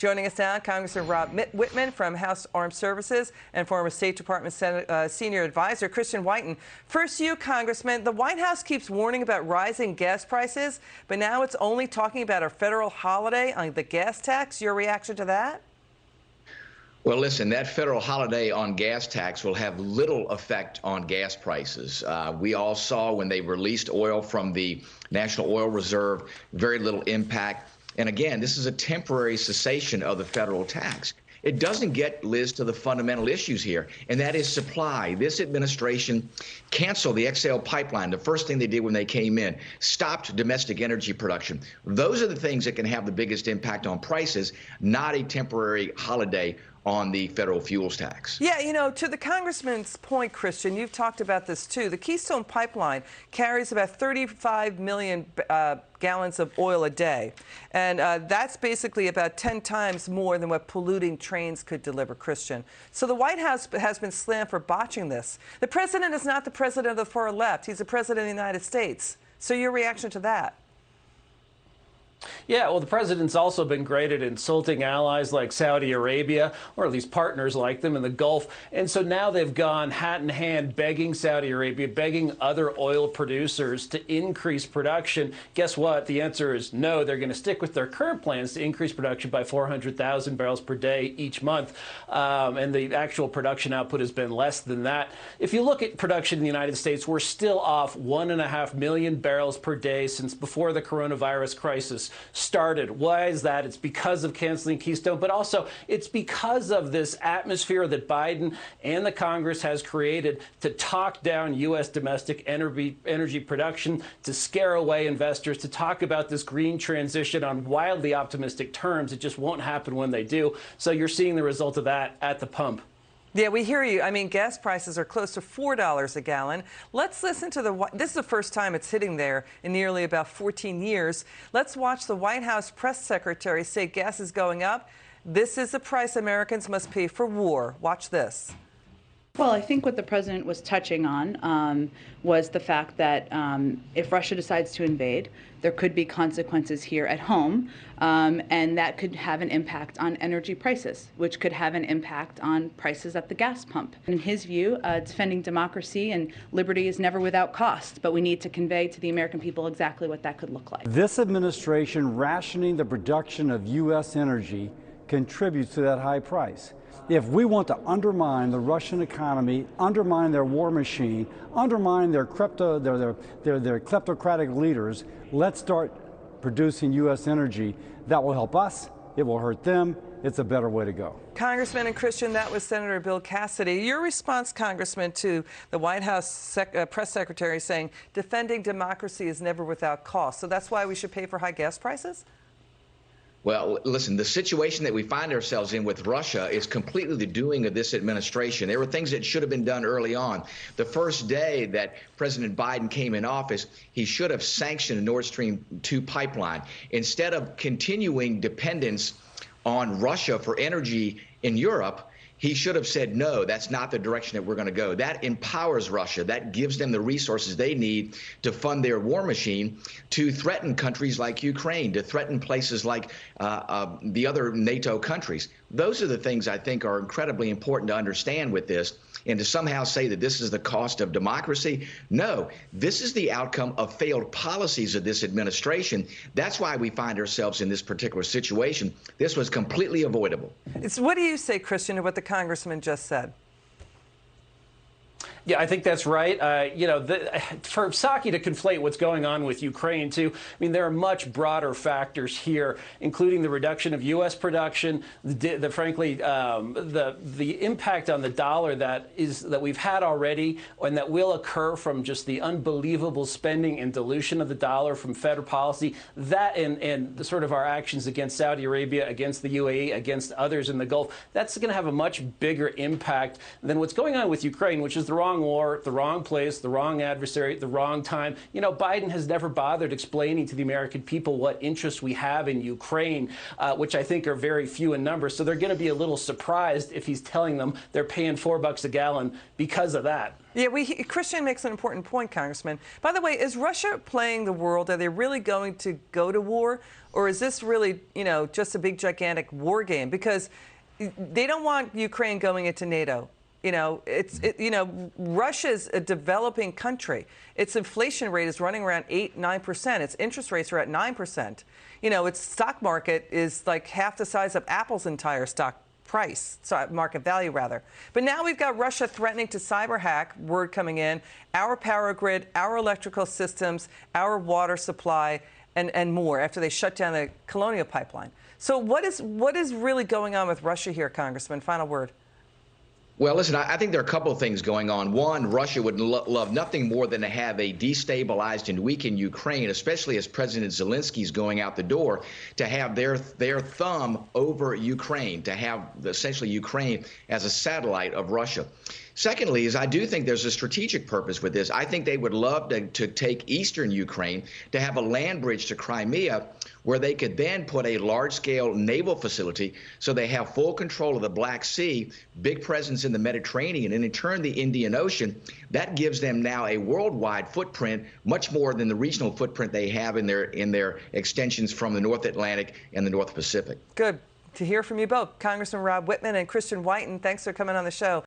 Joining us now, Congressman Rob Wittman from House Armed Services and former State Department Senior Advisor Christian Whiton. First, you, Congressman, the White House keeps warning about rising gas prices, but now it's only talking about a federal holiday on the gas tax. Your reaction to that? Well, listen, that federal holiday on gas tax will have little effect on gas prices. We all saw when they released oil from the National Oil Reserve, very little impact. And again, this is a temporary cessation of the federal tax. It doesn't get, Liz, to the fundamental issues here, and that is supply. This administration canceled the XL pipeline. The first thing they did when they came in, stopped domestic energy production. Those are the things that can have the biggest impact on prices, not a temporary holiday on the federal fuels tax. Yeah, you know, to the congressman's point, Christian, you've talked about this too. The Keystone Pipeline carries about 35 million gallons of oil a day. And that's basically about 10 times more than what polluting trains could deliver, Christian. So the White House has been slammed for botching this. The president is not the president of the far left. He's the president of the United States. So your reaction to that? Yeah, well, the president's also been great at insulting allies like Saudi Arabia, or at least partners like them in the Gulf. And so now they've gone hat in hand begging Saudi Arabia, begging other oil producers to increase production. Guess what? The answer is no. They're going to stick with their current plans to increase production by 400,000 barrels per day each month. And the actual production output has been less than that. If you look at production in the United States, we're still off 1.5 million barrels per day since before the coronavirus crisis started. Why is that? It's because of canceling Keystone, but also it's because of this atmosphere that Biden and the Congress has created to talk down U.S. domestic energy production, to scare away investors, to talk about this green transition on wildly optimistic terms. It just won't happen when they do. So you're seeing the result of that at the pump. Yeah, we hear you. I mean, gas prices are close to $4 a gallon. Let's listen to this is the first time it's hitting there in nearly about 14 years. Let's watch the White House press secretary say gas is going up. This is the price Americans must pay for war. Watch this. Well, I think what the president was touching on was the fact that if Russia decides to invade, there could be consequences here at home, and that could have an impact on energy prices, which could have an impact on prices at the gas pump. In his view, defending democracy and liberty is never without cost, but we need to convey to the American people exactly what that could look like. This administration rationing the production of U.S. energy contributes to that high price. If we want to undermine the Russian economy, undermine their war machine, undermine their kleptocratic leaders, let's start producing U.S. energy. That will help us. It will hurt them. It's a better way to go. Congressman and Christian, that was Senator Bill Cassidy. Your response, Congressman, to the White House press secretary saying defending democracy is never without cost. So that's why we should pay for high gas prices? Well, listen, the situation that we find ourselves in with Russia is completely the doing of this administration. There were things that should have been done early on. The first day that President Biden came in office, he should have sanctioned Nord Stream 2 pipeline. Instead of continuing dependence on Russia for energy in Europe, he should have said, no, that's not the direction that we're going to go. That empowers Russia. That gives them the resources they need to fund their war machine, to threaten countries like Ukraine, to threaten places like the other NATO countries. Those are the things I think are incredibly important to understand with this. And to somehow say that this is the cost of democracy, no, this is the outcome of failed policies of this administration. That's why we find ourselves in this particular situation. This was completely avoidable. What do you say, Christian, to what the congressman just said? Yeah, I think that's right. You know, for Psaki to conflate what's going on with Ukraine, too, I mean, there are much broader factors here, including the reduction of U.S. production, frankly, the impact on the dollar that we've had already and that will occur from just the unbelievable spending and dilution of the dollar from Fed policy, that and the sort of our actions against Saudi Arabia, against the UAE, against others in the Gulf, that's going to have a much bigger impact than what's going on with Ukraine, which is the wrong wrong war, the wrong place, the wrong adversary, the wrong time. You know, Biden has never bothered explaining to the American people what interests we have in Ukraine, which I think are very few in number. So they're going to be a little surprised if he's telling them they're paying $4 a gallon because of that. Yeah, Christian makes an important point, Congressman. By the way, is Russia playing the world? Are they really going to go to war? Or is this really, you know, just a big, gigantic war game? Because they don't want Ukraine going into NATO. You know, Russia's a developing country. Its inflation rate is running around 8-9%. Its interest rates are at 9%. You know, its stock market is like half the size of Apple's entire stock price, market value rather. But now we've got Russia threatening to cyber hack, word coming in, our power grid, our electrical systems, our water supply, and more after they shut down the Colonial Pipeline. So what is really going on with Russia here, Congressman? Final word. Well, listen, I think there are a couple of things going on. One, Russia would love nothing more than to have a destabilized and weakened Ukraine, especially as President Zelensky is going out the door, to have their thumb over Ukraine, to have essentially Ukraine as a satellite of Russia. Secondly, is I do think there's a strategic purpose with this. I think they would love to take eastern Ukraine, to have a land bridge to Crimea, where they could then put a large-scale naval facility so they have full control of the Black Sea, big presence in the Mediterranean, and in turn the Indian Ocean. That gives them now a worldwide footprint, much more than the regional footprint they have in their extensions from the North Atlantic and the North Pacific. Good to hear from you both, Congressman Rob Wittman and Christian Whiton. Thanks for coming on the show.